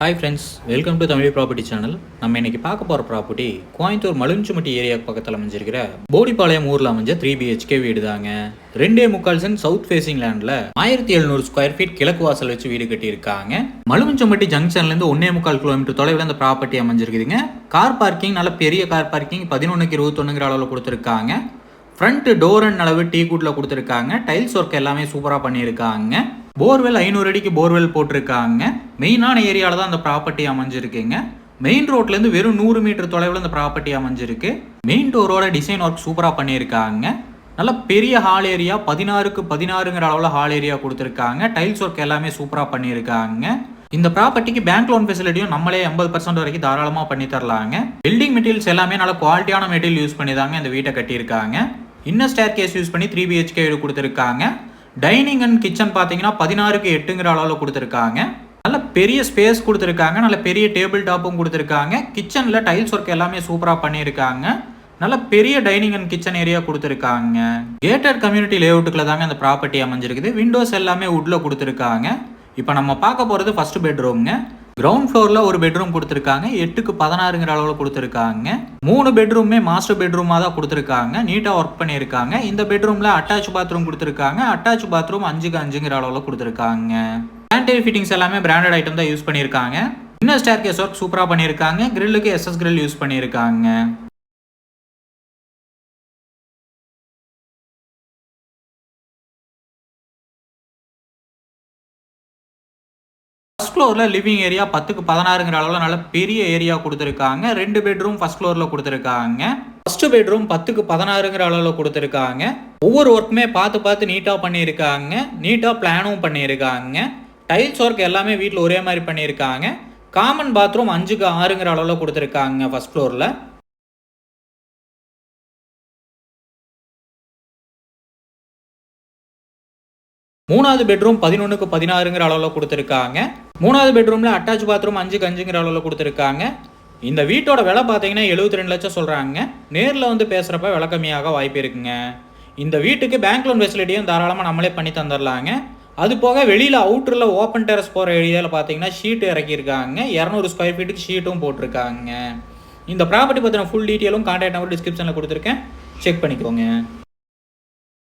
Hi friends, welcome to Tamil property channel. நம்ம இன்னைக்கு பார்க்க போகிற ப்ராப்பர்ட்டி கோயம்புத்தூர் மலுமிச்சுமட்டி ஏரியாவுக்கு பக்கத்தில் அமைஞ்சிருக்கிற போடிப்பாளையம் ஊரில் அமைஞ்ச 3BHK வீடு தாங்க. 2.25 சென்ட் சவுத் ஃபேசிங் லேண்டில் 1700 ஸ்கொயர் ஃபீட் கிழக்கு வாசல் வச்சு வீடு கட்டியிருக்காங்க. மலுமிச்சுமட்டி ஜங்ஷன்லேருந்து 1.25 கிலோமீட்டர் தொலைவில் அந்த ப்ராப்பர்ட்டி அமைஞ்சிருக்குதுங்க. கார் பார்க்கிங் நல்ல பெரிய கார் பார்க்கிங் 11க்கு 21ங்கிற அளவில் கொடுத்துருக்காங்க. ஃப்ரண்ட் டோர் அண்ட் அளவு டீ குட்ல கொடுத்துருக்காங்க. டைல்ஸ் ஒர்க் எல்லாமே சூப்பராக பண்ணியிருக்காங்க. போர்வெல் 500 அடிக்கு போர்வெல் போட்டிருக்காங்க. மெயினான ஏரியாவில் தான் அந்த ப்ராப்பர்ட்டி அமைஞ்சிருக்குங்க. மெயின் ரோட்லேருந்து வெறும் 100 மீட்டர் தொலைவில் அந்த ப்ராப்பர்ட்டி அமைஞ்சிருக்கு. மெயின் டோரோட டிசைன் ஒர்க் சூப்பராக பண்ணியிருக்காங்க. நல்ல பெரிய ஹால் ஏரியா 16க்கு 16ங்கிற அளவில் ஹால் ஏரியா கொடுத்துருக்காங்க. டைல்ஸ் ஒர்க் எல்லாமே சூப்பராக பண்ணியிருக்காங்க. இந்த ப்ராப்பர்ட்டிக்கு பேங்க் லோன் ஃபெசிலிட்டியும் நம்மளே 80% வரைக்கும் தாராளமாக பண்ணி தரலாங்க. பில்டிங் மெட்டீரியல்ஸ் எல்லாமே நல்ல குவாலிட்டியான மெட்டீரியல் யூஸ் பண்ணி தாங்க இந்த வீட்டை கட்டியிருக்காங்க. இன்னர் ஸ்டேர் கேஸ் யூஸ் பண்ணி 3BHK வீடு கொடுத்துருக்காங்க. டைனிங் அண்ட் கிச்சன் பார்த்தீங்கன்னா 16க்கு 8ங்கிற அளவில் கொடுத்துருக்காங்க. நல்ல பெரிய ஸ்பேஸ் கொடுத்துருக்காங்க. நல்ல பெரிய டேபிள் டாப்பும் கொடுத்துருக்காங்க. கிச்சனில் டைல்ஸ் ஒர்க் எல்லாமே சூப்பராக பண்ணியிருக்காங்க. நல்ல பெரிய டைனிங் அண்ட் கிச்சன் ஏரியா கொடுத்துருக்காங்க. கேட்டட் கம்யூனிட்டி லேஅவுட்டுக்குள்ள தாங்க இந்த ப்ராப்பர்ட்டி அமைஞ்சிருக்குது. விண்டோஸ் எல்லாமே வுட்ல கொடுத்துருக்காங்க. இப்போ நம்ம பார்க்க போகிறது ஃபர்ஸ்ட் பெட்ரூம்ங்க. கிரவுண்ட் ஃப்ளோரில் ஒரு பெட்ரூம் கொடுத்துருக்காங்க. 8க்கு 16ங்கிற அளவில் கொடுத்துருக்காங்க. 3 பெட்ரூமே மாஸ்டர் பெட்ரூமாக தான் கொடுத்துருக்காங்க. நீட்டாக ஒர்க் பண்ணியிருக்காங்க. இந்த பெட்ரூமில் அட்டாச் பாத்ரூம் கொடுத்துருக்காங்க. அட்டாச் பாத்ரூம் 5க்கு 5ங்கிற அளவில் கொடுத்துருக்காங்க. சானிட்டரி ஃபிட்டிங்ஸ் எல்லாமே பிராண்டட் ஐட்டம் தான் யூஸ் பண்ணியிருக்காங்க. இன்னர் ஸ்டேர் கேஸ் ஒர்க் சூப்பராக பண்ணியிருக்காங்க. கிரில்லுக்கு SS கிரில் யூஸ் பண்ணியிருக்காங்க. ஃபர்ஸ்ட் ஃப்ளோரில் லிவிங் ஏரியா 10க்கு 16ங்கிற அளவில் நல்ல பெரிய ஏரியா கொடுத்துருக்காங்க. 2 பெட்ரூம் ஃபர்ஸ்ட் ஃப்ளோரில் கொடுத்துருக்காங்க. ஃபர்ஸ்ட் பெட்ரூம் 10க்கு 16ங்கிற அளவில் கொடுத்துருக்காங்க. ஒவ்வொரு ஒர்க்குமே பார்த்து நீட்டாக பண்ணியிருக்காங்க. நீட்டாக பிளானும் பண்ணியிருக்காங்க. டைல்ஸ் ஒர்க் எல்லாமே வீட்டில் ஒரே மாதிரி பண்ணியிருக்காங்க. காமன் பாத்ரூம் 5க்கு 6ங்கிற அளவில் கொடுத்துருக்காங்க ஃபர்ஸ்ட் ஃப்ளோரில். மூணாவது பெட்ரூம் 11க்கு 16ங்கிற அளவில் கொடுத்துருக்காங்க. மூணாவது பெட்ரூமில் அட்டாச் பாத்ரூம் 5க்கு 5ங்கிற அளவில் கொடுத்துருக்காங்க. இந்த வீட்டோட விலை பார்த்தீங்கன்னா 72 லட்சம் சொல்கிறாங்க. நேரில் வந்து பேசுகிறப்ப விலை கம்மியாக வாய்ப்பு இருக்குங்க. இந்த வீட்டுக்கு பேங்க் லோன் ஃபெசிலிட்டியும் தாராளமாக நம்மளே பண்ணி தந்துடலாங்க. அது போக வெளியில் அவுட்டரில் ஓப்பன் டெரஸ் போகிற ஏரியாவில் பார்த்தீங்கன்னா ஷீட் இறக்கியிருக்காங்க. 200 ஸ்கொயர் ஃபீட்டுக்கு ஷீட்டும் போட்டிருக்காங்க. இந்த ப்ராப்பர்ட்டி பற்றின ஃபுல் டீட்டெயிலும் கான்டாக்ட் நம்பர் டிஸ்கிரிப்ஷனில் கொடுத்துருக்கேன். செக் பண்ணிக்கோங்க.